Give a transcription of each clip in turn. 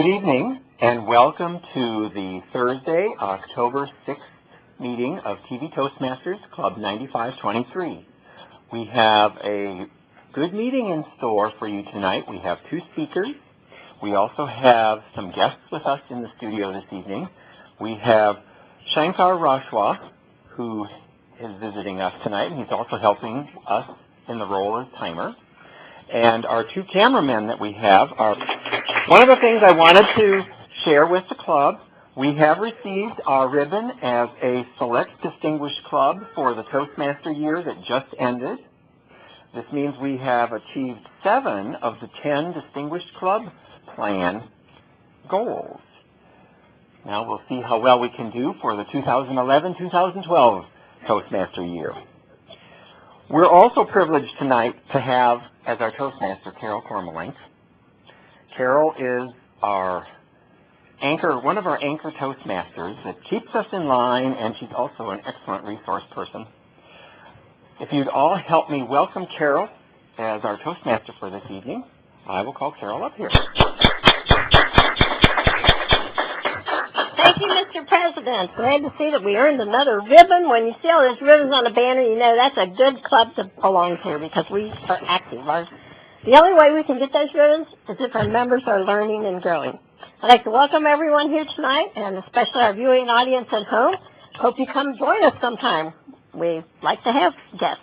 Good evening, and welcome to the Thursday, October 6th meeting of TV Toastmasters Club 9523. We have a good meeting in store for you tonight. We have two speakers. We also have some guests with us in the studio this evening. We have Shankar Rashwa, who is visiting us tonight, and he's also helping us in the role as timer. And our two cameramen that we have are... One of the things I wanted to share with the club, we have received our ribbon as a Select Distinguished Club for the Toastmaster year that just ended. This means we have achieved 7 of the 10 Distinguished Club Plan goals. Now we'll see how well we can do for the 2011-2012 Toastmaster year. We're also privileged tonight to have as our Toastmaster Carol Kormelink. Carol is our anchor, one of our anchor Toastmasters that keeps us in line, and she's also an excellent resource person. If you'd all help me welcome Carol as our Toastmaster for this evening, I will call Carol up here. Thank you, Mr. President. Glad to see that we earned another ribbon. When you see all those ribbons on the banner, you know that's a good club to belong to because we are active. The only way we can get those ribbons is if our members are learning and growing. I'd like to welcome everyone here tonight, and especially our viewing audience at home. Hope you come join us sometime. We like to have guests.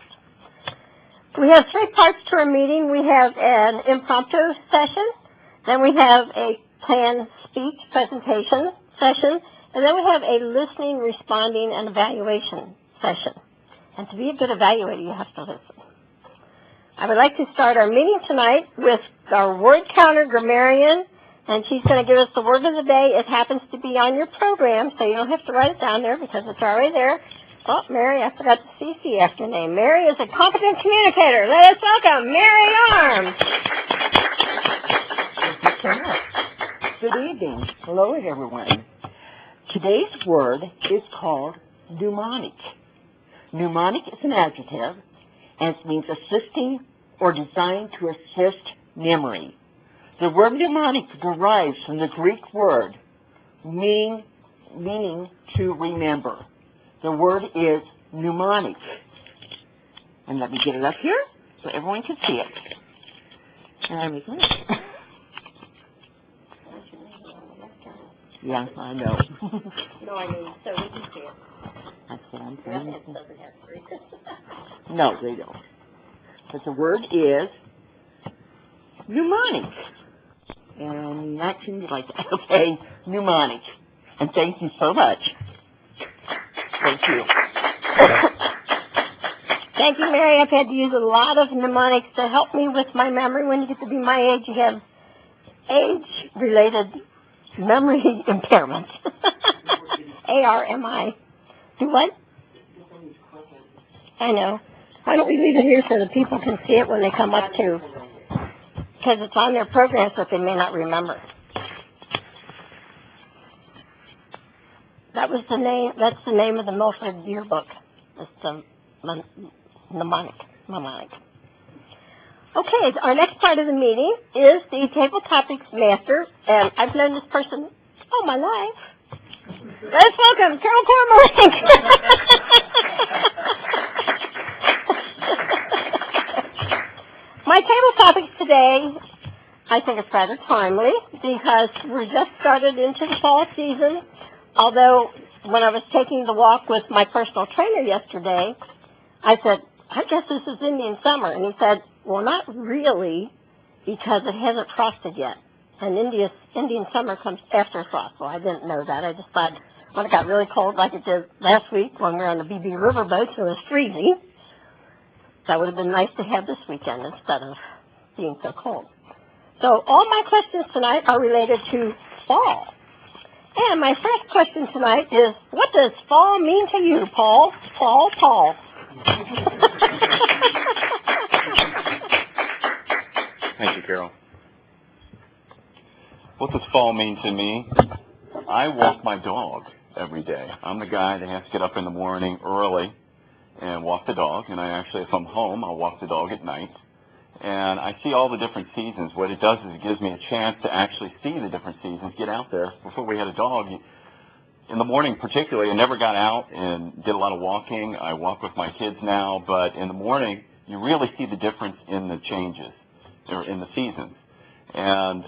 We have 3 parts to our meeting. We have an impromptu session, then we have a planned speech presentation session, and then we have a listening, responding, and evaluation session. And to be a good evaluator, you have to listen. I would like to start our meeting tonight with our word counter grammarian, and she's going to give us the word of the day. It happens to be on your program, so you don't have to write it down there because it's already there. Oh, Mary, I forgot to CC after your name. Mary is a competent communicator. Let us welcome Mary Arms. Good evening. Hello, everyone. Today's word is called mnemonic. Mnemonic is an adjective, and it means assisting or designed to assist memory. The word mnemonic derives from the Greek word meaning to remember. The word is mnemonic. And let me get it up here so everyone can see it. There we go. Yeah, I know. No, I mean, so we can see it. That's what I'm Your saying. head doesn't have 3. No, they don't. But the word is mnemonic. And that seems like that. Okay, mnemonic. And thank you so much. Thank you. Thank you, Mary. I've had to use a lot of mnemonics to help me with my memory. When you get to be my age, you have age-related memory impairment. ARMI. Do what? I know. Why don't we leave it here so the people can see it when they come up too? Because it's on their programs that they may not remember. That was the name. That's the name of the Milford yearbook. It's the mnemonic. Okay, our next part of the meeting is the Tabletopics master, and I've known this person all my life. Let's welcome Carol Kormelink. My table topics today, I think it's rather timely because we're just started into the fall season. Although when I was taking the walk with my personal trainer yesterday, I said, I guess this is Indian summer. And he said, well, not really, because it hasn't frosted yet. And Indian summer comes after frost. Well, I didn't know that. I just thought when it got really cold like it did last week when we were on the BB River boat, so it was freezing. That would have been nice to have this weekend instead of being so cold. So all my questions tonight are related to fall. And my first question tonight is, what does fall mean to you, Paul? Paul. Thank you, Carol. What does fall mean to me? I walk my dog every day. I'm the guy that has to get up in the morning early and walk the dog. And I actually, if I'm home, I'll walk the dog at night. and I see all the different seasons. What it does is it gives me a chance to actually see the different seasons, get out there. Before we had a dog, in the morning particularly, I never got out and did a lot of walking. I walk with my kids now, but in the morning, you really see the difference in the changes, or in the seasons. And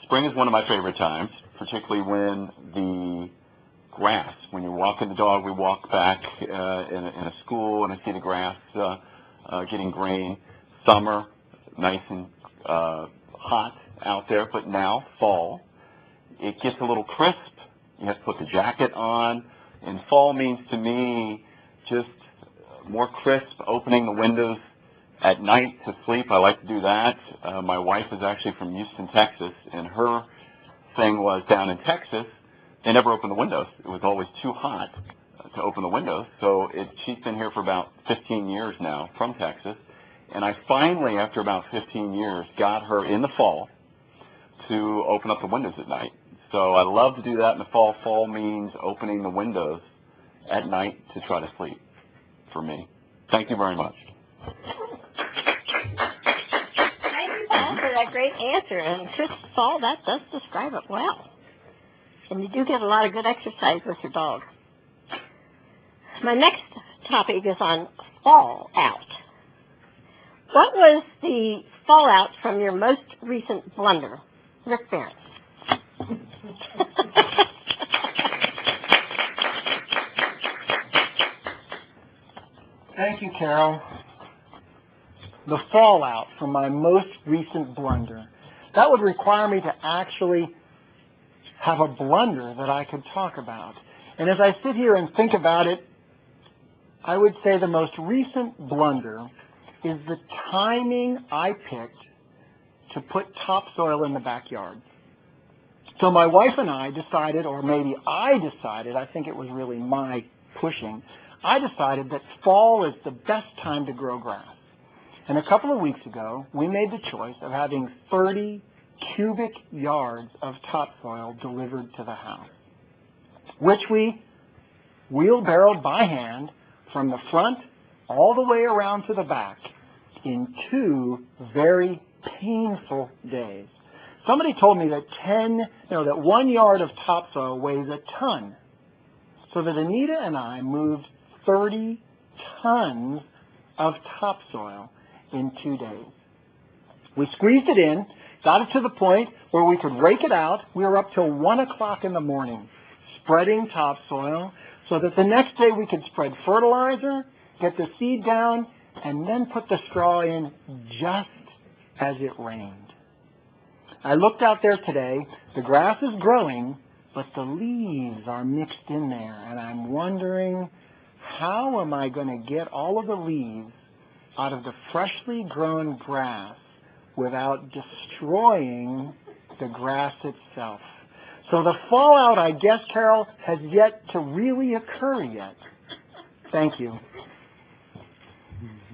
spring is one of my favorite times, particularly when the grass, when you're walking the dog, we walk back in a school, and I see the grass getting green. Summer, nice and hot out there, but now, fall, it gets a little crisp. You have to put the jacket on, and fall means to me just more crisp, opening the windows at night to sleep. I like to do that. My wife is actually from Houston, Texas, and her thing was down in Texas, they never opened the windows. It was always too hot to open the windows. So she's been here for about 15 years now from Texas. And I finally, after about 15 years, got her in the fall to open up the windows at night. So I love to do that in the fall. Fall means opening the windows at night to try to sleep for me. Thank you very much. Thank you, Paul, for that great answer. And crisp fall, that does describe it well. And you do get a lot of good exercise with your dog. My next topic is on fallout. What was the fallout from your most recent blunder? Rick Barron. Thank you, Carol. The fallout from my most recent blunder. That would require me to actually have a blunder that I could talk about. And as I sit here and think about it, I would say the most recent blunder is the timing I picked to put topsoil in the backyard. So my wife and I decided, or maybe I decided, I think it was really my pushing, I decided that fall is the best time to grow grass. And a couple of weeks ago, we made the choice of having 30 cubic yards of topsoil delivered to the house, which we wheelbarrowed by hand from the front all the way around to the back in 2 very painful days. Somebody told me that that 1 yard of topsoil weighs a ton. So that Anita and I moved 30 tons of topsoil in 2 days. We squeezed it in, got it to the point where we could rake it out. We were up till 1 o'clock in the morning spreading topsoil so that the next day we could spread fertilizer, get the seed down, and then put the straw in just as it rained. I looked out there today. The grass is growing, but the leaves are mixed in there, and I'm wondering, how am I going to get all of the leaves out of the freshly grown grass without destroying the grass itself? So the fallout, I guess, Carol, has yet to really occur yet. Thank you.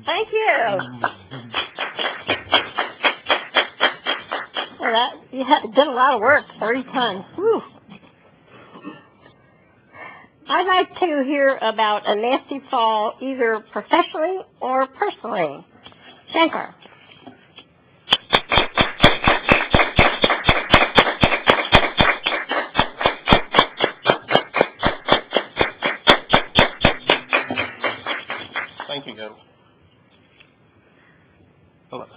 Thank you. Well, you did a lot of work, 30 tons. Whew. I'd like to hear about a nasty fall, either professionally or personally. Shankar. Thank you, Carol. Well,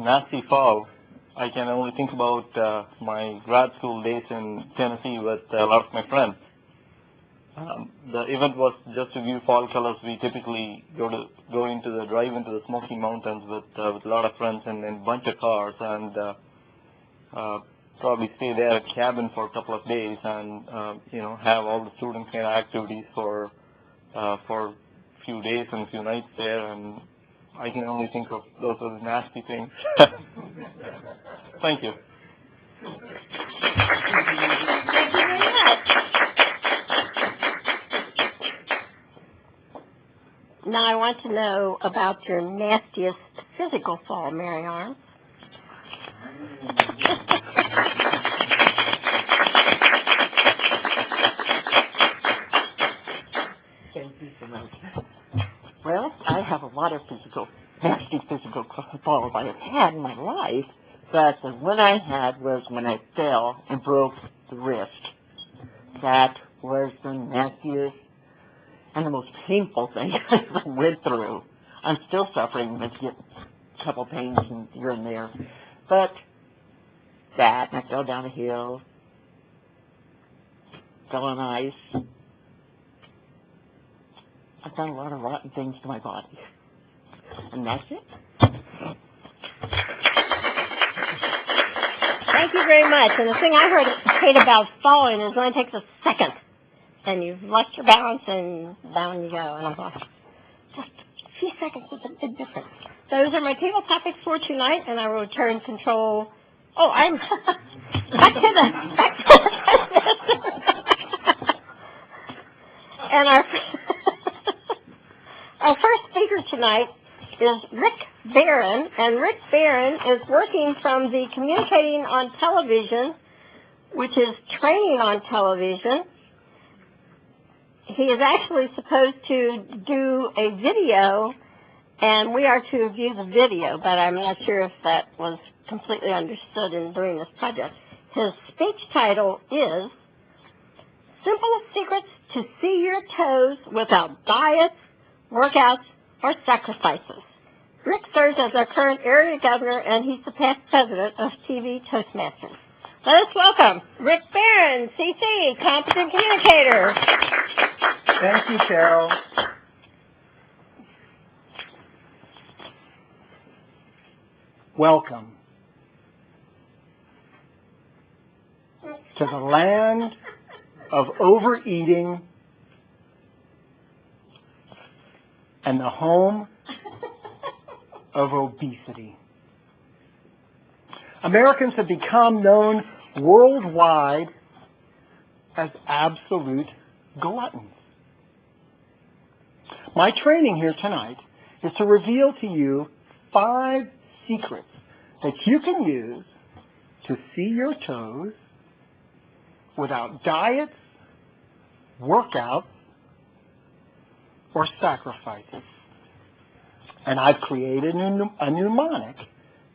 nasty fall. I can only think about my grad school days in Tennessee with a lot of my friends. The event was just to view fall colors. We typically drive into the Smoky Mountains with a lot of friends and a bunch of cars, and probably stay there at a cabin for a couple of days, and have all the students kind of activities for a few days and a few nights there. And I can only think of those are the nasty things. Thank you. Thank you very much. Now I want to know about your nastiest physical fall, Mary Arms. Thank you so much. Well, I have a lot of physical nasty physical falls I have had in my life, but the one I had was when I fell and broke the wrist. That was the nastiest and the most painful thing I ever went through. I'm still suffering. I get a couple pains here and there. But that, and I fell down a hill, fell on ice. I've done a lot of rotten things to my body. And that's it. Thank you very much. And the thing I hate about falling is when it takes a second and you've lost your balance and down you go. And I'm like, just a few seconds is a big difference. Those are my table topics for tonight, and I will return control. Oh, I'm back to the and our first speaker tonight is Rick Barron, and Rick Barron is working from the Communicating on Television, which is training on television. He is actually supposed to do a video, and we are to view the video, but I'm not sure if that was completely understood during this project. His speech title is Simple Secrets to See Your Toes Without Diets, Workouts, or Sacrifices. Rick serves as our current area governor, and he's the past president of TV Toastmasters. Let us welcome Rick Barron, CC, Competent Communicator. Thank you, Carol. Welcome to the land of overeating and the home of obesity. Americans have become known worldwide as absolute gluttons. My training here tonight is to reveal to you 5 secrets that you can use to see your toes without diets, workouts, or sacrifices. And I've created a mnemonic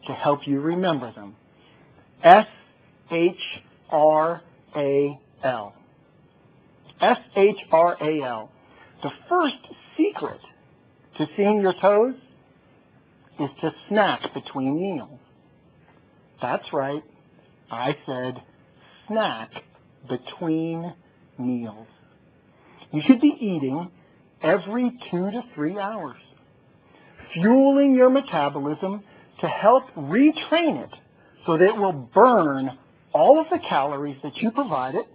to help you remember them. S-H-R-A-L. S-H-R-A-L. The first secret to seeing your toes is to snack between meals. That's right. I said snack between meals. You should be eating every 2 to 3 hours, fueling your metabolism to help retrain it so that it will burn all of the calories that you provide it,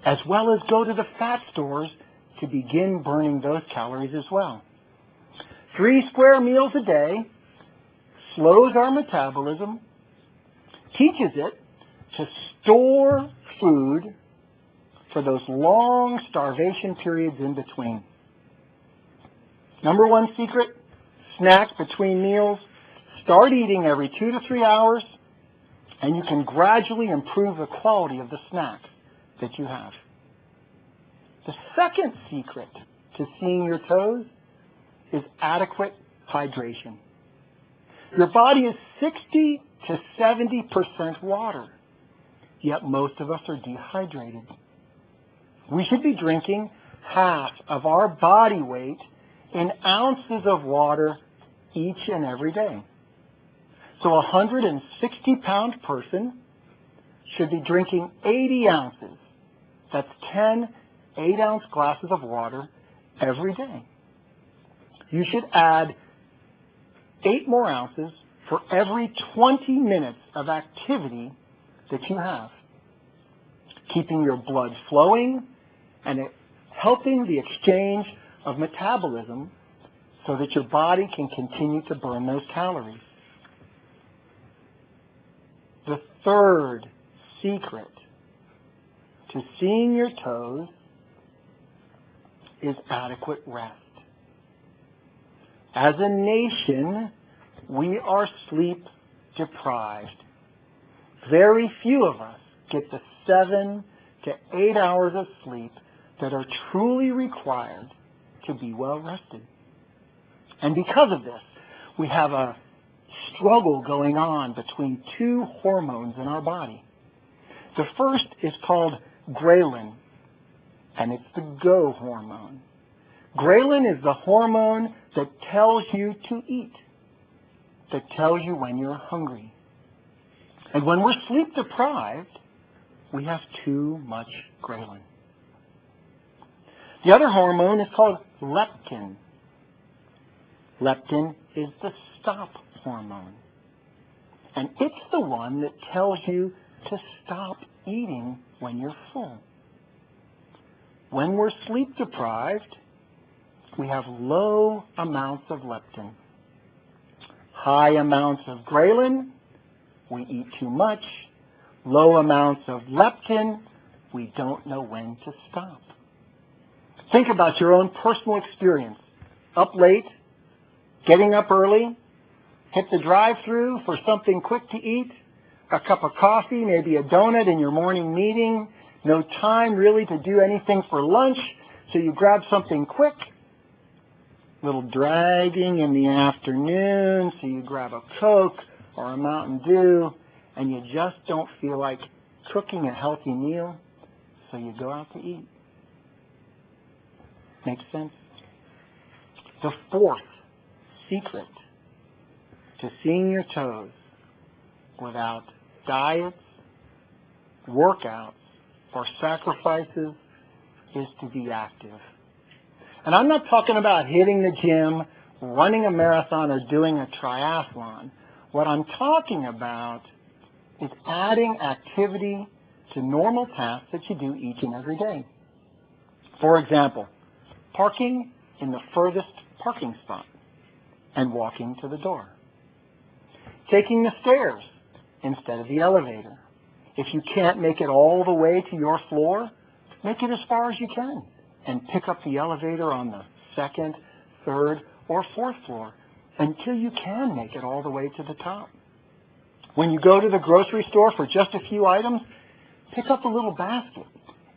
as well as go to the fat stores to begin burning those calories as well. 3 square meals a day slows our metabolism, teaches it to store food for those long starvation periods in between. Number 1 secret, snack between meals. Start eating every 2 to 3 hours, and you can gradually improve the quality of the snacks that you have. The second secret to seeing your toes is adequate hydration. Your body is 60 to 70% water, yet most of us are dehydrated. We should be drinking half of our body weight in ounces of water each and every day. So a 160-pound person should be drinking 80 ounces. That's 10 8-ounce glasses of water every day. You should add 8 more ounces for every 20 minutes of activity that you have, keeping your blood flowing and helping the exchange of metabolism so that your body can continue to burn those calories. The third secret to seeing your toes is adequate rest. As a nation, we are sleep deprived. Very few of us get the 7 to 8 hours of sleep that are truly required to be well rested. And because of this, we have a struggle going on between two hormones in our body. The first is called ghrelin, and it's the go hormone. Ghrelin is the hormone that tells you to eat, that tells you when you're hungry. And when we're sleep deprived, we have too much ghrelin. The other hormone is called leptin. Leptin is the stop hormone. And it's the one that tells you to stop eating when you're full. When we're sleep deprived, we have low amounts of leptin. High amounts of ghrelin, we eat too much. Low amounts of leptin, we don't know when to stop. Think about your own personal experience. Up late, getting up early, hit the drive-thru for something quick to eat, a cup of coffee, maybe a donut in your morning meeting, no time really to do anything for lunch, so you grab something quick, little dragging in the afternoon, so you grab a Coke or a Mountain Dew, and you just don't feel like cooking a healthy meal, so you go out to eat. Makes sense? The fourth secret to seeing your toes without diets, workouts, or sacrifices is to be active. And I'm not talking about hitting the gym, running a marathon, or doing a triathlon. What I'm talking about is adding activity to normal tasks that you do each and every day. For example, parking in the furthest parking spot and walking to the door. Taking the stairs instead of the elevator. If you can't make it all the way to your floor, make it as far as you can and pick up the elevator on the second, third, or fourth floor until you can make it all the way to the top. When you go to the grocery store for just a few items, pick up a little basket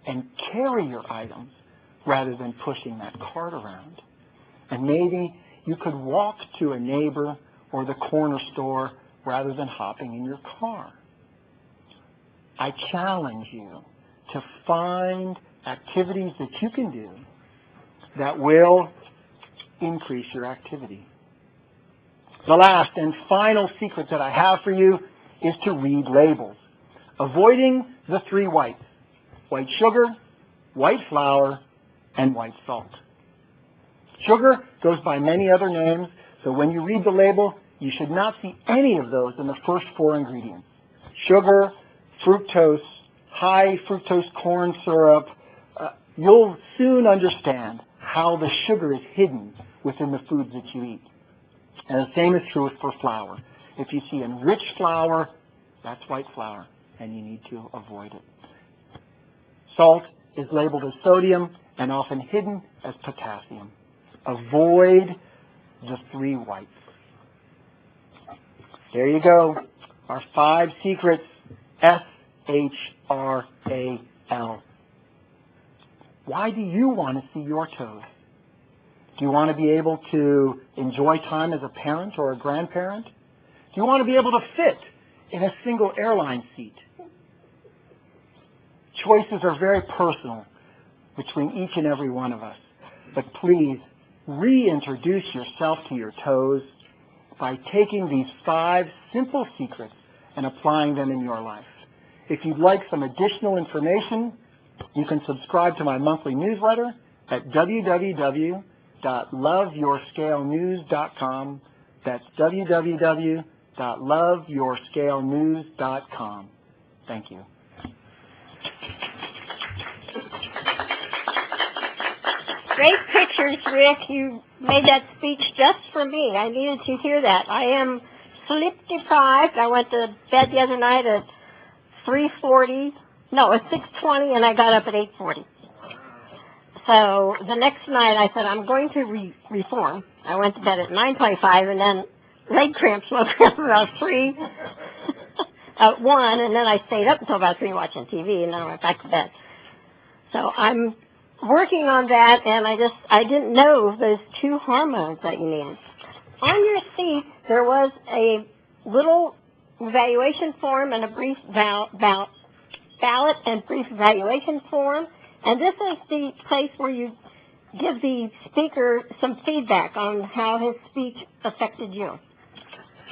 and carry your items rather than pushing that cart around. And maybe you could walk to a neighbor or the corner store rather than hopping in your car. I challenge you to find activities that you can do that will increase your activity. The last and final secret that I have for you is to read labels, avoiding the three whites: white sugar, white flour, and white salt. Sugar goes by many other names, so when you read the label, you should not see any of those in the first four ingredients: sugar, fructose, high fructose corn syrup. You'll soon understand how the sugar is hidden within the foods that you eat. And the same is true for flour. If you see enriched flour, that's white flour, and you need to avoid it. Salt is labeled as sodium and often hidden as potassium. Avoid the three whites. There you go. Our 5 secrets. SHRAL. Why do you want to see your toes? Do you want to be able to enjoy time as a parent or a grandparent? Do you want to be able to fit in a single airline seat? Choices are very personal between each and every one of us. But please reintroduce yourself to your toes by taking these 5 simple secrets and applying them in your life. If you'd like some additional information, you can subscribe to my monthly newsletter at www.loveyourscalenews.com. That's www.loveyourscalenews.com. Thank you. Great pictures, Rick. You made that speech just for me. I needed to hear that. I am sleep deprived. I went to bed the other night at 6:20, and I got up at 8:40. So the next night I said, I'm going to reform. I went to bed at 9:25, and then leg cramps woke me up about 1, and then I stayed up until about 3 watching TV, and then I went back to bed. So I'm working on that, and I didn't know those 2 hormones that you needed. on your seat there was a little evaluation form and a brief ballot and brief evaluation form. And this is the place where you give the speaker some feedback on how his speech affected you.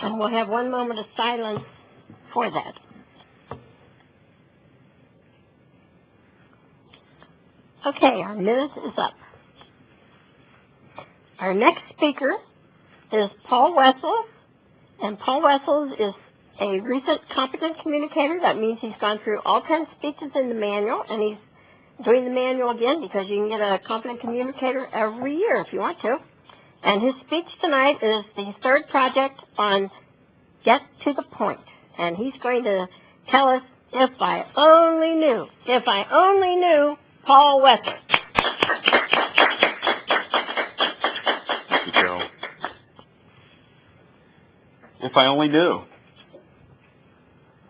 And we'll have one moment of silence for that. Okay, our minute is up. Our next speaker is Paul Wessels, and Paul Wessels is a recent competent communicator. That means he's gone through all 10 speeches in the manual, and he's doing the manual again because you can get a competent communicator every year if you want to. And his speech tonight is the third project on Get to the Point. And he's going to tell us, if I only knew Paul Wessels. Thank you, Carol. If I only knew.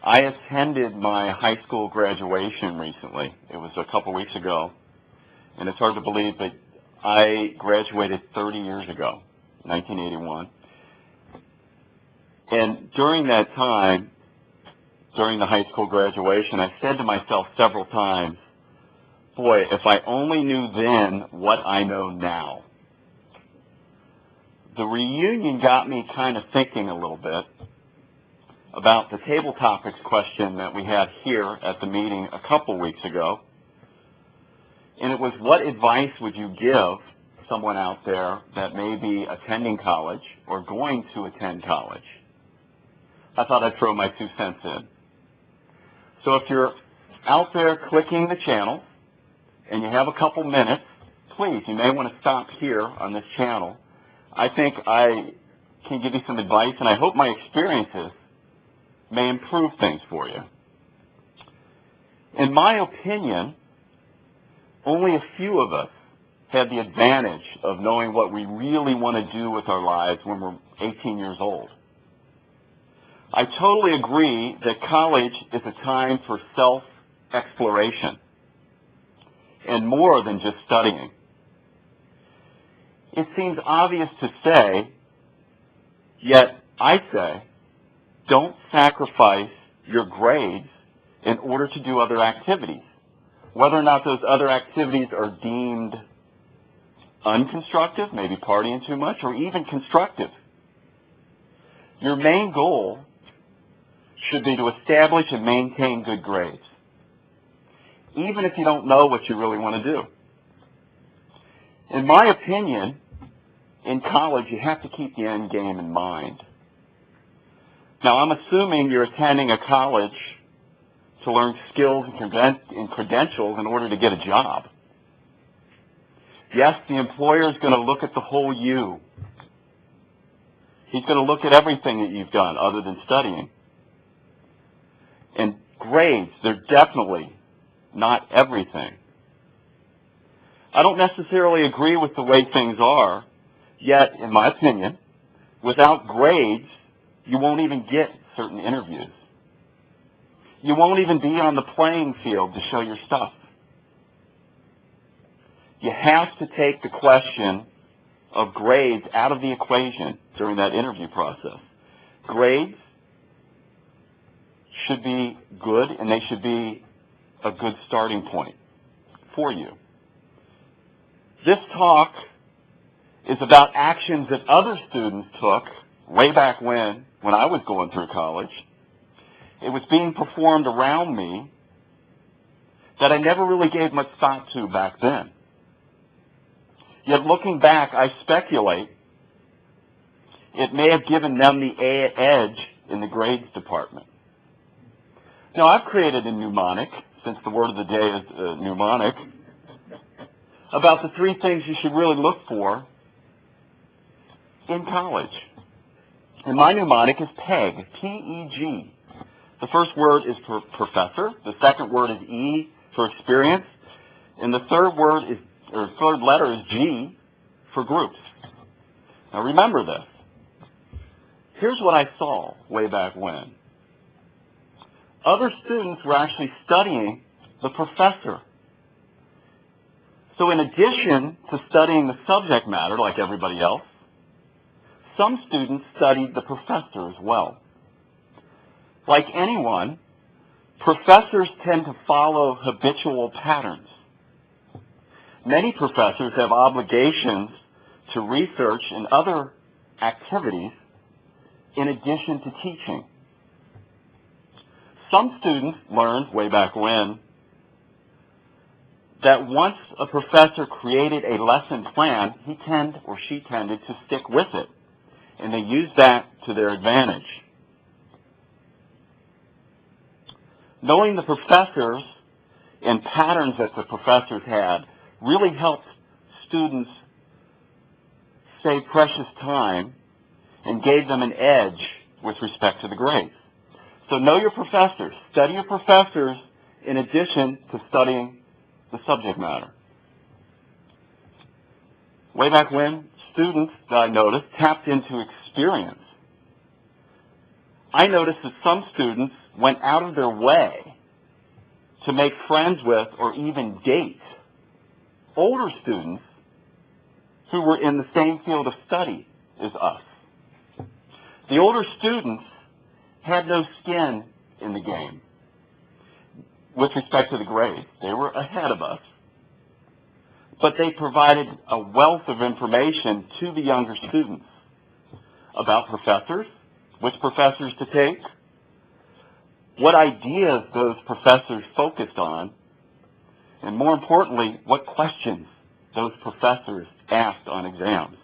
I attended my high school graduation recently. It was a couple weeks ago. And it's hard to believe, but I graduated 30 years ago, 1981. And during that time, during the high school graduation, I said to myself several times, boy, if I only knew then what I know now. The reunion got me kind of thinking a little bit about the Tabletopics question that we had here at the meeting a couple weeks ago. And it was, what advice would you give someone out there that may be attending college or going to attend college? I thought I'd throw my 2 cents in. So if you're out there clicking the channel and you have a couple minutes, please, you may want to stop here on this channel. I think I can give you some advice, and I hope my experiences may improve things for you. In my opinion, only a few of us have the advantage of knowing what we really want to do with our lives when we're 18 years old. I totally agree that college is a time for self-exploration and more than just studying. It seems obvious to say, yet I say, don't sacrifice your grades in order to do other activities, whether or not those other activities are deemed unconstructive, maybe partying too much, or even constructive. Your main goal should be to establish and maintain good grades, even if you don't know what you really want to do. In my opinion, in college, you have to keep the end game in mind. Now, I'm assuming you're attending a college to learn skills and credentials in order to get a job. Yes, the employer is going to look at the whole you. He's going to look at everything that you've done other than studying. And grades, they're definitely not everything. I don't necessarily agree with the way things are, yet, in my opinion, without grades, you won't even get certain interviews. You won't even be on the playing field to show your stuff. You have to take the question of grades out of the equation during that interview process. Grades should be good, and they should be a good starting point for you. This talk is about actions that other students took way back when I was going through college. It was being performed around me that I never really gave much thought to back then. Yet looking back, I speculate it may have given them the edge in the grades department. Now, I've created a mnemonic, since the word of the day is mnemonic, about the 3 things you should really look for in college. And my mnemonic is PEG, P-E-G. The first word is professor. The second word is E for experience. And the third letter is G for groups. Now remember this. Here's what I saw way back when. Other students were actually studying the professor. So in addition to studying the subject matter like everybody else, some students studied the professor as well. Like anyone, professors tend to follow habitual patterns. Many professors have obligations to research and other activities in addition to teaching. Some students learned way back when that once a professor created a lesson plan, he or she tended to stick with it, and they used that to their advantage. Knowing the professors and patterns that the professors had really helped students save precious time and gave them an edge with respect to the grades. So know your professors. Study your professors in addition to studying the subject matter. Way back when, students, that I noticed, tapped into experience. I noticed that some students went out of their way to make friends with or even date older students who were in the same field of study as us. The older students had no skin in the game with respect to the grades. They were ahead of us. But they provided a wealth of information to the younger students about professors, which professors to take, what ideas those professors focused on, and more importantly, what questions those professors asked on exams.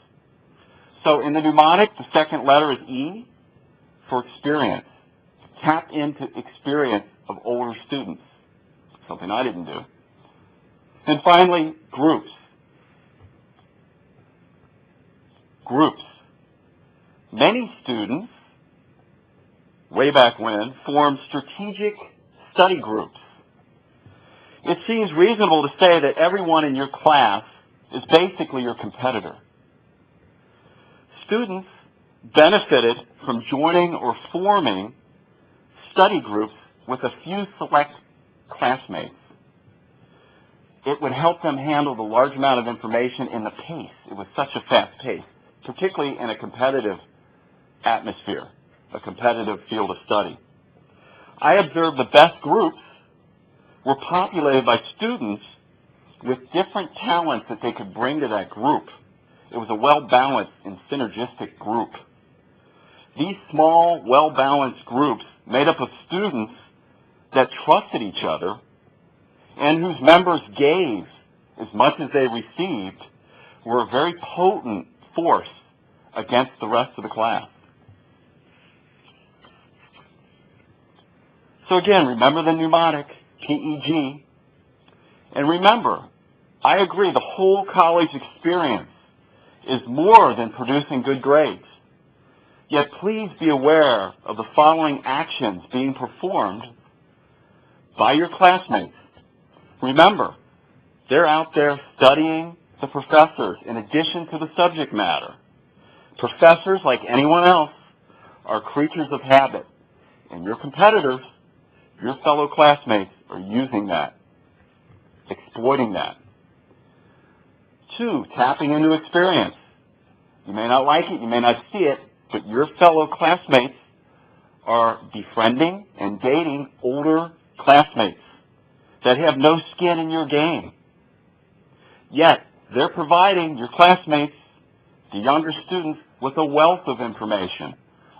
So in the mnemonic, the second letter is E for experience. Tap into experience of older students, something I didn't do. And finally, groups. Groups. Many students, way back when, formed strategic study groups. It seems reasonable to say that everyone in your class is basically your competitor. Students benefited from joining or forming study groups with a few select classmates. It would help them handle the large amount of information in the pace. It was such a fast pace, particularly in a competitive atmosphere, a competitive field of study. I observed the best groups were populated by students with different talents that they could bring to that group. It was a well-balanced and synergistic group. These small, well-balanced groups made up of students that trusted each other and whose members gave as much as they received were a very potent force against the rest of the class. So again, remember the mnemonic, PEG. And remember, I agree, the whole college experience is more than producing good grades. Yet please be aware of the following actions being performed by your classmates. Remember, they're out there studying the professors in addition to the subject matter. Professors, like anyone else, are creatures of habit. And your competitors, your fellow classmates, are using that, exploiting that. 2, tapping into experience. You may not like it, you may not see it, but your fellow classmates are befriending and dating older classmates that have no skin in your game. Yet, they're providing your classmates, the younger students, with a wealth of information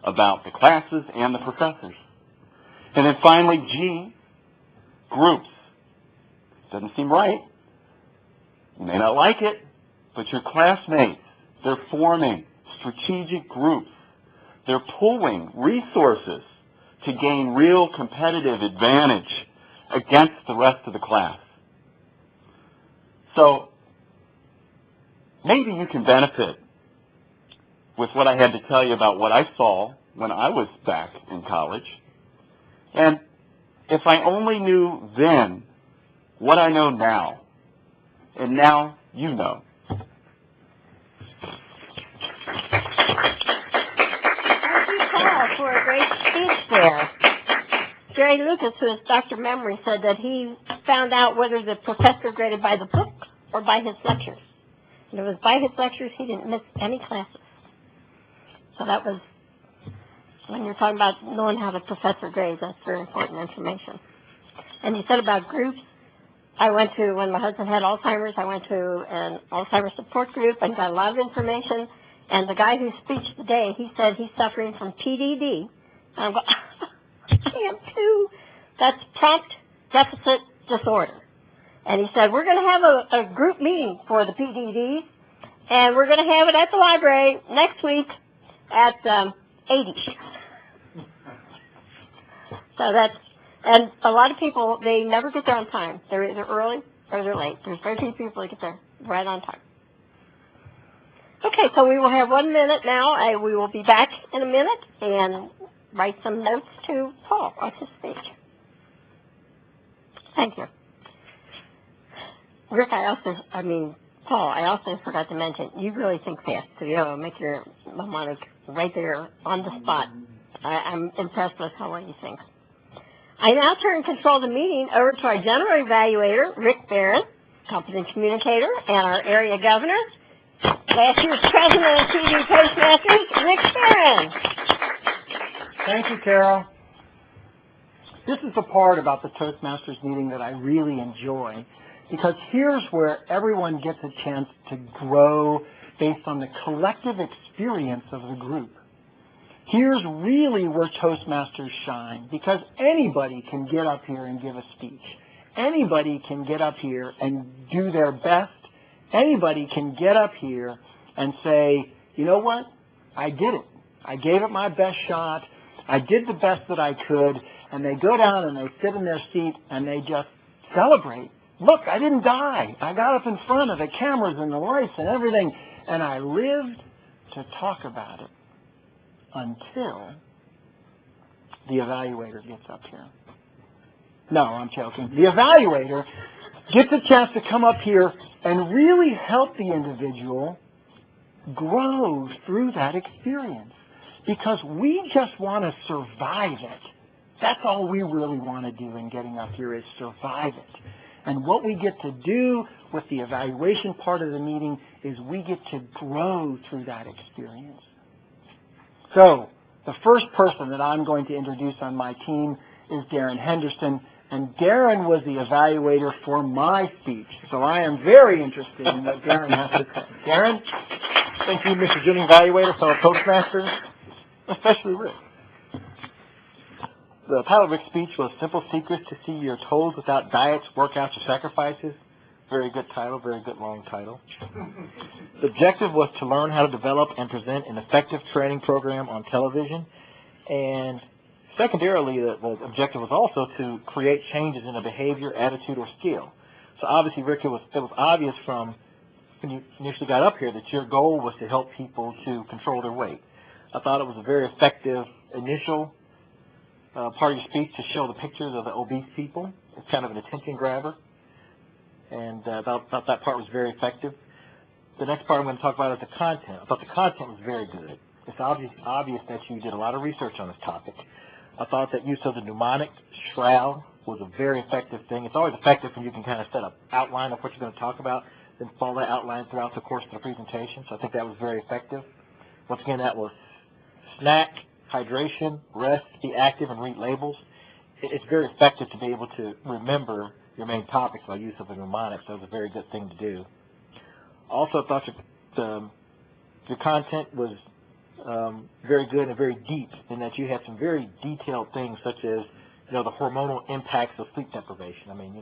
about the classes and the professors. And then finally, G, groups. Doesn't seem right. You may not like it, but your classmates, they're forming strategic groups. They're pooling resources to gain real competitive advantage against the rest of the class. So maybe you can benefit with what I had to tell you about what I saw when I was back in college. And if I only knew then what I know now, and now you know. Thank you, Paul, for a great speech there. Jerry Lucas, who is Dr. Memory, said that he found out whether the professor graded by the book or by his lectures. And it was by his lectures, he didn't miss any classes. So that was, when you're talking about knowing how to professor grades, that's very important information. And you said about groups. I went to, when my husband had Alzheimer's, I went to an Alzheimer's support group and got a lot of information. And the guy who speaks today, he said he's suffering from PDD. And I'm going, I am too. That's prompt deficit disorder. And he said, we're going to have a group meeting for the PDD, and we're going to have it at the library next week at 80. So that's, and a lot of people, they never get there on time. They're either early or they're late. There's very few people that get there right on time. Okay, so we will have 1 minute now. We will be back in a minute and write some notes to Paul on his speech. Thank you. Rick, Paul, I also forgot to mention, you really think fast to be able to make your mnemonic right there on the spot. I'm impressed with how well you think. I now turn control of the meeting over to our general evaluator, Rick Barron, competent communicator, and our area governor, last year's president of TV Toastmasters, Rick Barron. Thank you, Carol. This is the part about the Toastmasters meeting that I really enjoy, because here's where everyone gets a chance to grow based on the collective experience of the group. Here's really where Toastmasters shine, because anybody can get up here and give a speech. Anybody can get up here and do their best. Anybody can get up here and say, you know what? I did it. I gave it my best shot. I did the best that I could. And they go down and they sit in their seat and they just celebrate. Look, I didn't die. I got up in front of the cameras and the lights and everything, and I lived to talk about it until the evaluator gets up here. No, I'm joking. The evaluator gets a chance to come up here and really help the individual grow through that experience, because we just want to survive it. That's all we really want to do in getting up here, is survive it. And what we get to do with the evaluation part of the meeting is we get to grow through that experience. So the first person that I'm going to introduce on my team is Darren Henderson. And Darren was the evaluator for my speech. So I am very interested in what Darren has to say. Darren? Thank you, Mr. Junior Evaluator, fellow Toastmasters, especially Rick. The title of Rick's speech was Simple Secrets to See Your Toes Without Diets, Workouts, or Sacrifices. Very good title, very good long title. The objective was to learn how to develop and present an effective training program on television. And secondarily, the objective was also to create changes in a behavior, attitude, or skill. So obviously, Rick, it was obvious from when you initially got up here that your goal was to help people to control their weight. I thought it was a very effective initial part of your speech to show the pictures of the obese people. It's kind of an attention grabber. And I thought that part was very effective. The next part I'm going to talk about is the content. I thought the content was very good. It's obvious that you did a lot of research on this topic. I thought that use of the mnemonic shroud was a very effective thing. It's always effective when you can kind of set an outline of what you're going to talk about, then follow that outline throughout the course of the presentation. So I think that was very effective. Once again, that was snack, hydration, rest, be active, and read labels. It's very effective to be able to remember your main topics by use of a mnemonic, so it was a very good thing to do. Also, I thought your content was very good and very deep, in that you had some very detailed things, such as the hormonal impacts of sleep deprivation. I mean,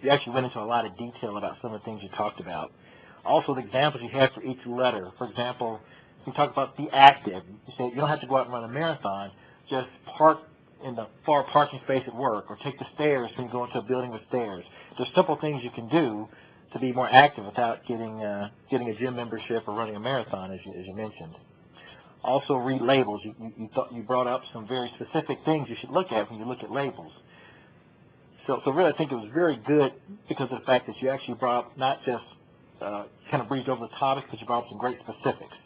you actually went into a lot of detail about some of the things you talked about. Also, the examples you had for each letter. For example, you talk about be active. You say you don't have to go out and run a marathon. Just park in the far parking space at work, or take the stairs when you go into a building with stairs. There's simple things you can do to be more active without getting a gym membership or running a marathon, as you mentioned. Also, read labels. You brought up some very specific things you should look at when you look at labels. So really, I think it was very good because of the fact that you actually brought up not just kind of breezed over the topics, but you brought up some great specifics.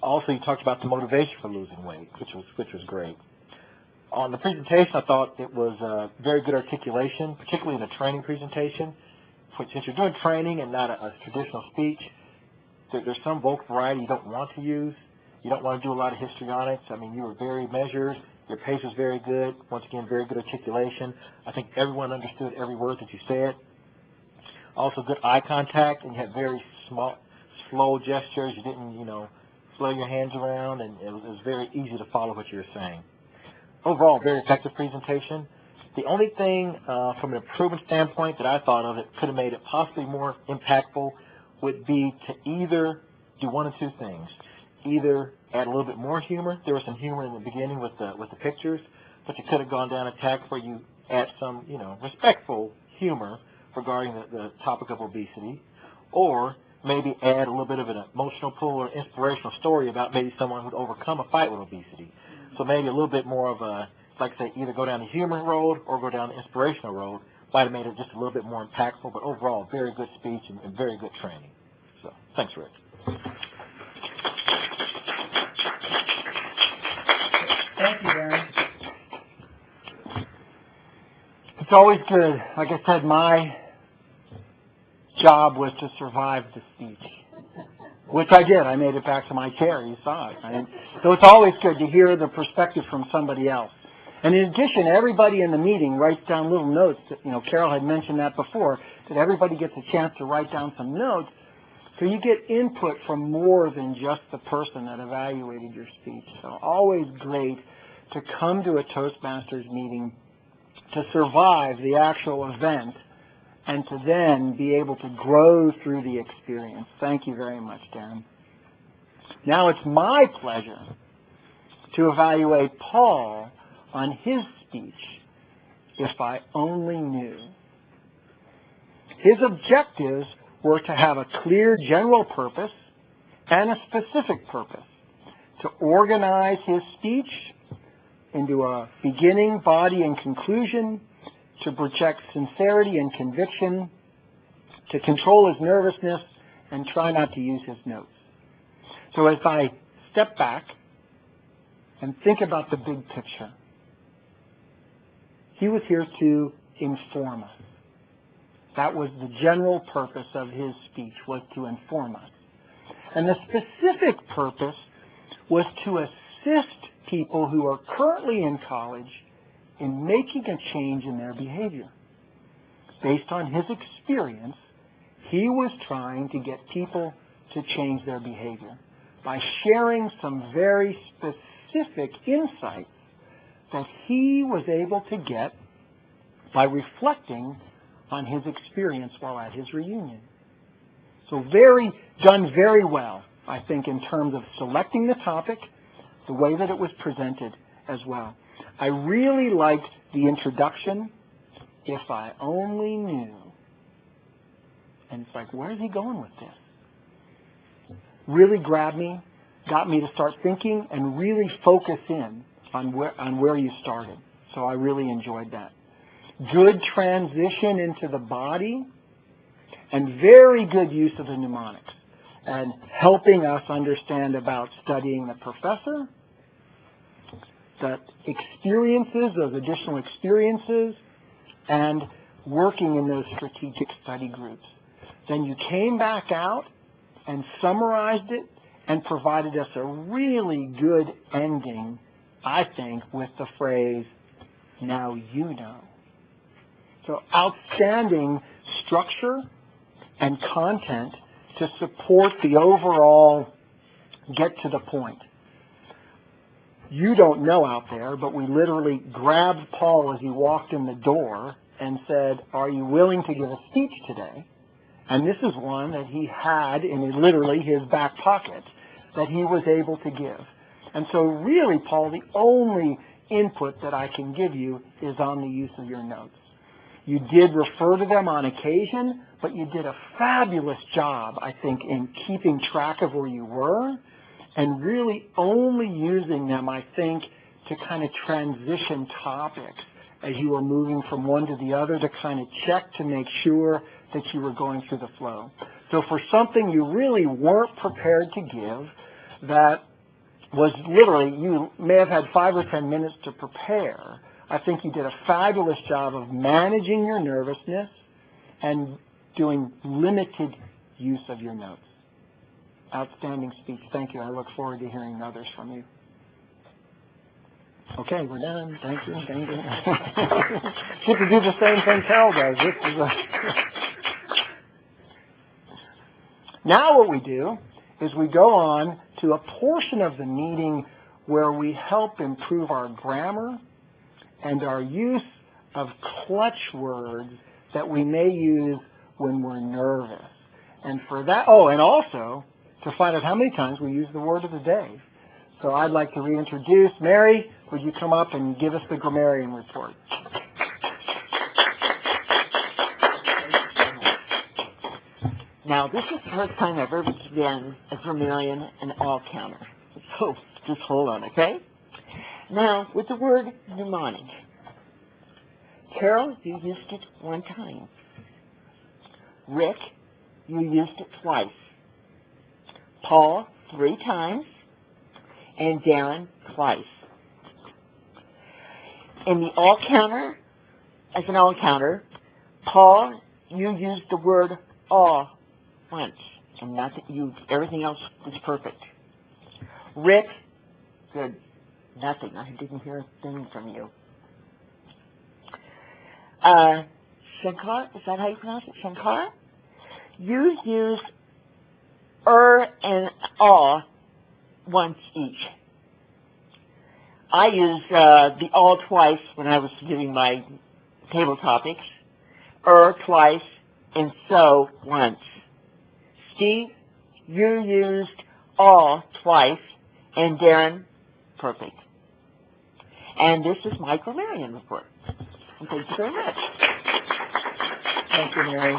Also, you talked about the motivation for losing weight, which was great. On the presentation, I thought it was very good articulation, particularly in a training presentation. Since you're doing training and not a traditional speech, there's some vocal variety you don't want to use. You don't want to do a lot of histrionics. I mean, you were very measured. Your pace was very good. Once again, very good articulation. I think everyone understood every word that you said. Also, good eye contact, and you had very slow gestures. You didn't, flow your hands around, and it was very easy to follow what you were saying. Overall, very effective presentation. The only thing from an improvement standpoint that I thought of that could have made it possibly more impactful would be to either do one of two things. Either add a little bit more humor. There was some humor in the beginning with the pictures, but you could have gone down a tack where you add some, respectful humor regarding the topic of obesity, or maybe add a little bit of an emotional pull or inspirational story about maybe someone who'd overcome a fight with obesity. So maybe a little bit more of a, like I say, either go down the humor road or go down the inspirational road. Might have made it just a little bit more impactful, but overall, very good speech and very good training. So, thanks, Rick. Thank you, Barron. It's always good. Like I said, my job was to survive the speech, which I did. I made it back to my chair. You saw it. So it's always good to hear the perspective from somebody else. And in addition, everybody in the meeting writes down little notes. Carol had mentioned that before, that everybody gets a chance to write down some notes. So you get input from more than just the person that evaluated your speech. So always great to come to a Toastmasters meeting to survive the actual event and to then be able to grow through the experience. Thank you very much, Darren. Now it's my pleasure to evaluate Paul on his speech, If I Only Knew. His objectives were to have a clear general purpose and a specific purpose, to organize his speech into a beginning, body, and conclusion, to project sincerity and conviction, to control his nervousness, and try not to use his notes. So as I step back and think about the big picture, he was here to inform us. That was the general purpose of his speech, was to inform us. And the specific purpose was to assist people who are currently in college in making a change in their behavior. Based on his experience, he was trying to get people to change their behavior by sharing some very specific insights that he was able to get by reflecting on his experience while at his reunion. So done very well, I think, in terms of selecting the topic, the way that it was presented as well. I really liked the introduction, If I Only Knew. And it's like, where is he going with this? Really grabbed me, got me to start thinking and really focus in on where you started. So I really enjoyed that. Good transition into the body and very good use of the mnemonics and helping us understand about studying the professor, the experiences, those additional experiences, and working in those strategic study groups. Then you came back out and summarized it and provided us a really good ending, I think, with the phrase, now you know. So outstanding structure and content to support the overall get to the point. You don't know out there, but we literally grabbed Paul as he walked in the door and said, are you willing to give a speech today? And this is one that he had in literally his back pocket that he was able to give. And so really, Paul, the only input that I can give you is on the use of your notes. You did refer to them on occasion, but you did a fabulous job, I think, in keeping track of where you were and really only using them, I think, to kind of transition topics as you were moving from one to the other to kind of check to make sure that you were going through the flow. So for something you really weren't prepared to give, that was literally, you may have had 5 or 10 minutes to prepare, I think you did a fabulous job of managing your nervousness and doing limited use of your notes. Outstanding speech. Thank you. I look forward to hearing others from you. Okay, we're done. Thank you. Thank you. Get to do the same thing Carol does. This is Now what we do is we go on to a portion of the meeting where we help improve our grammar and our use of clutch words that we may use when we're nervous. And for that, and also to find out how many times we use the word of the day. So I'd like to reintroduce Mary. Would you come up and give us the grammarian report? Now, this is the first time I've ever been a grammarian and all counter. So just hold on, okay? Now, with the word mnemonic, Carol, you used it one time. Rick, you used it twice. Paul, 3 times. And Darren, twice. In the all counter, as an all counter, Paul, you used the word all once, and not that everything else was perfect. Rick, good, nothing. I didn't hear a thing from you. Shankar, is that how you pronounce it? Shankar? You used and once each. I used the all twice when I was giving my table topics, twice, and so once. Steve, you used all twice, and Darren, perfect. And this is my grammarian report. And thank you very much. Thank you, Mary.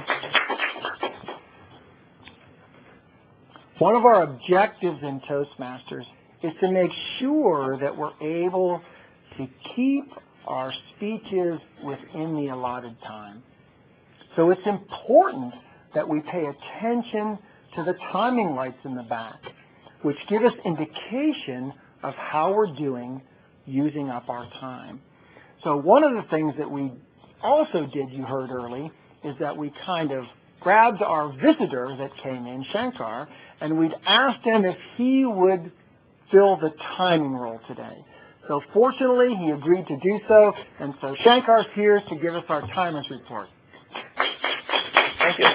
One of our objectives in Toastmasters is to make sure that we're able to keep our speeches within the allotted time. So it's important that we pay attention to the timing lights in the back, which give us indication of how we're doing using up our time. So one of the things that we also did, you heard early, is that we kind of grabbed our visitor that came in, Shankar, and we'd asked him if he would fill the timing role today. So fortunately, he agreed to do so, and so Shankar's here to give us our timers report. Thank you.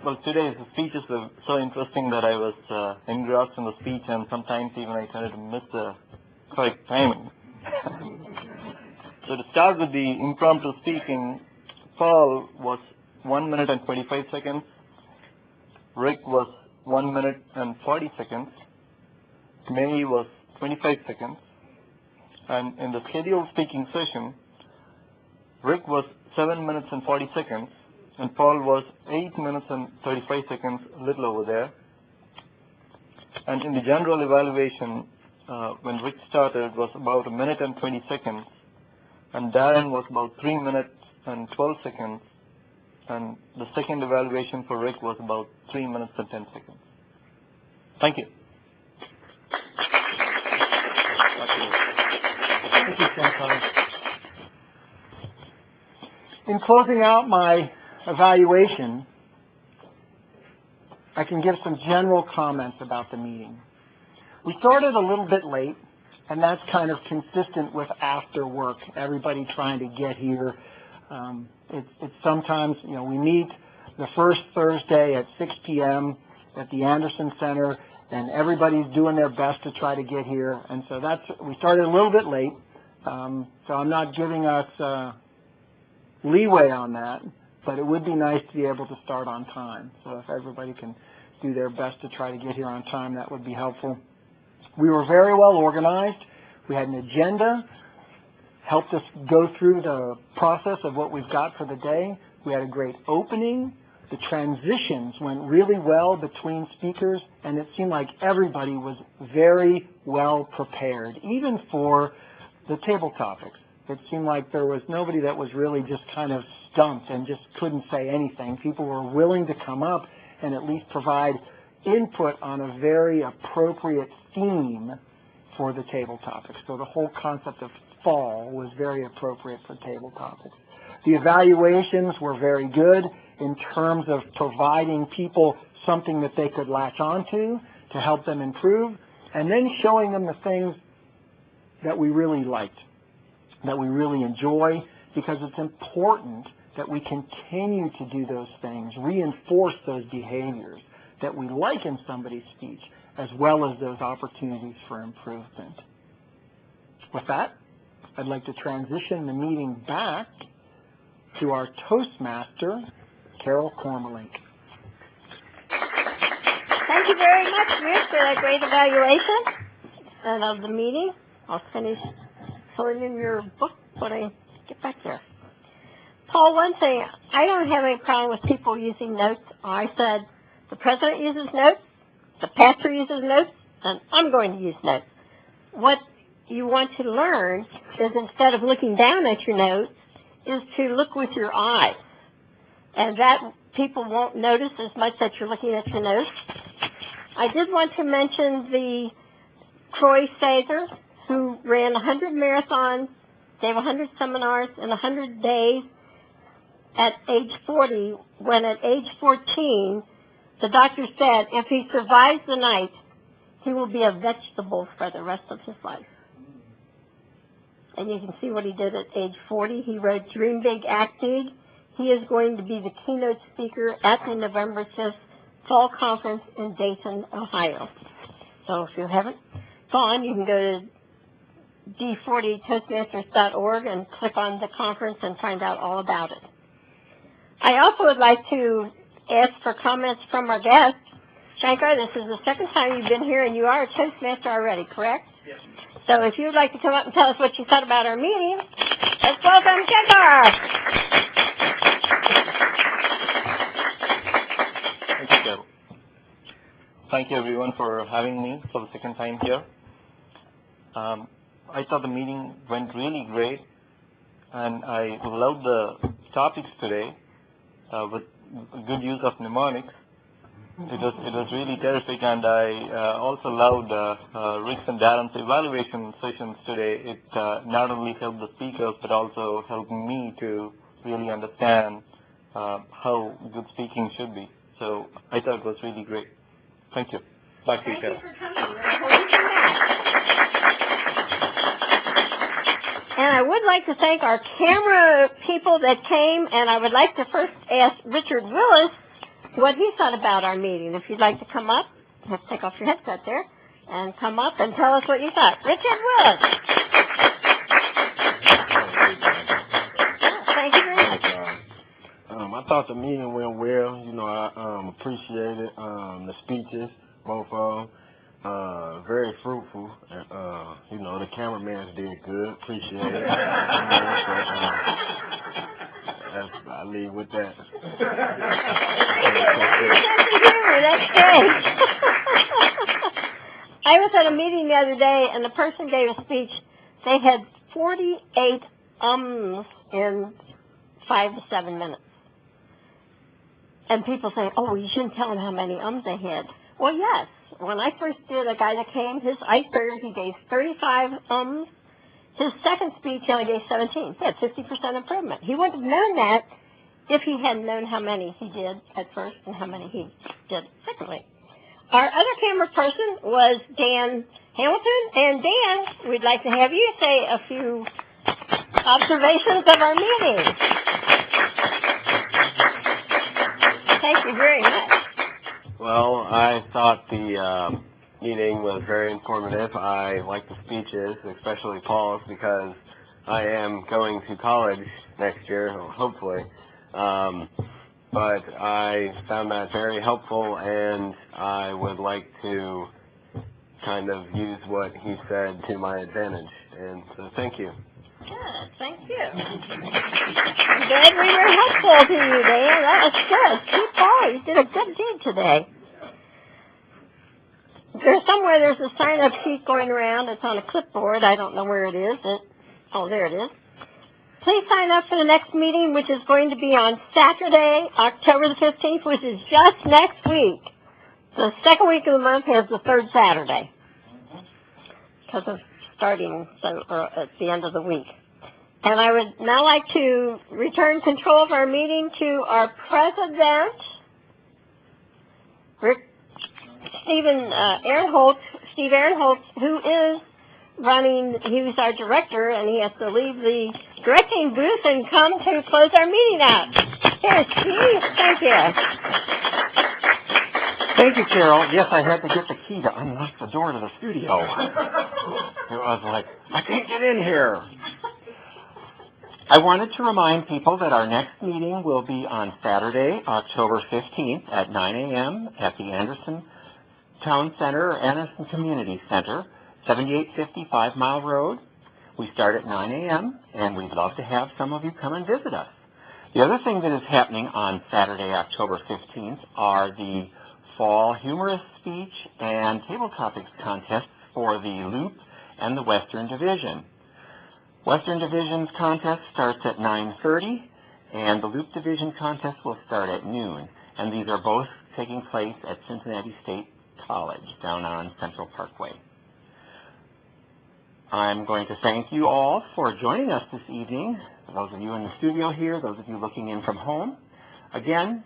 Well, today's speech is so interesting that I was engrossed in the speech, and sometimes even I tended to miss the correct timing. So to start with the impromptu speaking, Paul was 1 minute and 25 seconds. Rick was 1 minute and 40 seconds. Mary was 25 seconds. And in the scheduled speaking session, Rick was 7 minutes and 40 seconds, and Paul was 8 minutes and 35 seconds, a little over there. And in the general evaluation, when Rick started, was about 1 minute and 20 seconds, and Darren was about 3 minutes and 12 seconds, and the second evaluation for Rick was about 3 minutes and 10 seconds. Thank you. Thank you, Shankar. In closing out my evaluation, I can give some general comments about the meeting. We started a little bit late, and that's kind of consistent with after work, everybody trying to get here. It's sometimes, we meet the first Thursday at 6 p.m. at the Anderson Center, and everybody's doing their best to try to get here. And so we started a little bit late, so I'm not giving us leeway on that, but it would be nice to be able to start on time. So if everybody can do their best to try to get here on time, that would be helpful. We were very well organized. We had an agenda, helped us go through the process of what we've got for the day. We had a great opening. The transitions went really well between speakers, and it seemed like everybody was very well prepared, even for the table topics. It seemed like there was nobody that was really just kind of stumped and just couldn't say anything. People were willing to come up and at least provide input on a very appropriate theme for the table topics. So the whole concept of fall was very appropriate for table topics. The evaluations were very good, in terms of providing people something that they could latch onto to help them improve, and then showing them the things that we really liked, that we really enjoy, because it's important that we continue to do those things, reinforce those behaviors that we like in somebody's speech, as well as those opportunities for improvement. With that, I'd like to transition the meeting back to our Toastmaster, Carol Kormelink. Thank you very much, Rich, for that great evaluation and of the meeting. I'll finish filling in your book when I get back there. Paul, one thing, I don't have any problem with people using notes. I said the president uses notes, the pastor uses notes, and I'm going to use notes. What you want to learn is, instead of looking down at your notes, is to look with your eyes. And that people won't notice as much that you're looking at your notes. I did want to mention the Troy Sager, who ran 100 marathons, gave 100 seminars in 100 days at age 40, when at age 14, the doctor said if he survives the night, he will be a vegetable for the rest of his life. And you can see what he did at age 40. He wrote Dream Big, Act Big. He is going to be the keynote speaker at the November 5th Fall Conference in Dayton, Ohio. So if you haven't gone, you can go to d40toastmasters.org and click on the conference and find out all about it. I also would like to ask for comments from our guests. Shankar, this is the second time you've been here, and you are a Toastmaster already, correct? Yes. So if you would like to come up and tell us what you thought about our meeting, let's welcome Shankar. Thank you, Carol. Thank you, everyone, for having me for the second time here. I thought the meeting went really great, and I loved the topics today with good use of mnemonics. It was really terrific, and I also loved Rick's and Darren's evaluation sessions today. It not only helped the speakers, but also helped me to really understand how good speaking should be. So I thought it was really great. Thank you. Back to you, Carol. Thank you for coming. I hope you come back. And I would like to thank our camera people that came, and I would like to first ask Richard Willis what he thought about our meeting. If you'd like to come up, you have to take off your headset there, and come up and tell us what you thought. Richard Willis. Thank you very much. I thought the meeting went well. You know, I appreciated the speeches, both of them. Very fruitful. You know, the cameramans did good. Appreciate it. I leave with that. That's great. I was at a meeting the other day, and the person gave a speech. They had 48 ums in 5 to 7 minutes. And people say, oh, well, you shouldn't tell them how many ums they had. Well, yes. When I first did, a guy that came, his icebreaker, he gave 35 ums. His second speech, he only gave 17. He had 50% improvement. He wouldn't have known that if he hadn't known how many he did at first and how many he did secondly. Our other camera person was Dan Hamilton. And Dan, we'd like to have you say a few observations of our meeting. Thank you very much. Well, I thought the meeting was very informative. I liked the speeches, especially Paul's, because I am going to college next year, hopefully. But I found that very helpful, and I would like to kind of use what he said to my advantage. And so thank you. Good, thank you. I'm glad we were helpful to you, Dan. That was good. Keep going. You did a good deed today. There's a sign-up sheet going around. It's on a clipboard. I don't know where it is. Oh, there it is. Please sign up for the next meeting, which is going to be on Saturday, October the 15th, which is just next week. The second week of the month has the third Saturday because of starting at the end of the week. And I would now like to return control of our meeting to our president, Steve Aaronholtz, who is running, he's our director, and he has to leave the directing booth and come to close our meeting out. Here, Steve, thank you. Thank you, Carol. Yes, I had to get the key to unlock the door to the studio. It was like, I can't get in here. I wanted to remind people that our next meeting will be on Saturday, October 15th at 9 a.m. at the Anderson Town Center, or Anderson Community Center, 7850 5 Mile Road. We start at 9 a.m., and we'd love to have some of you come and visit us. The other thing that is happening on Saturday, October 15th, are the Fall Humorous Speech and Tabletopics contests for the Loop and the Western Division. Western Division's contest starts at 9:30, and the Loop Division contest will start at noon. And these are both taking place at Cincinnati State College down on Central Parkway. I'm going to thank you all for joining us this evening, those of you in the studio here, those of you looking in from home. Again,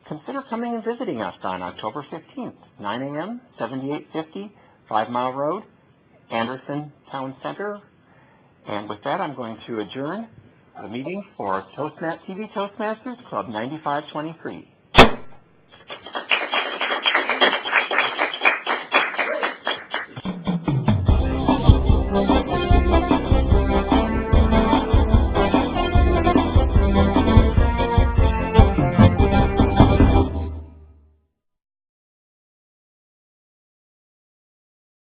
consider coming and visiting us on October 15th, 9 a.m., 7850 5 Mile Road, Anderson Town Center. And with that, I'm going to adjourn the meeting for TV Toastmasters Club 9523.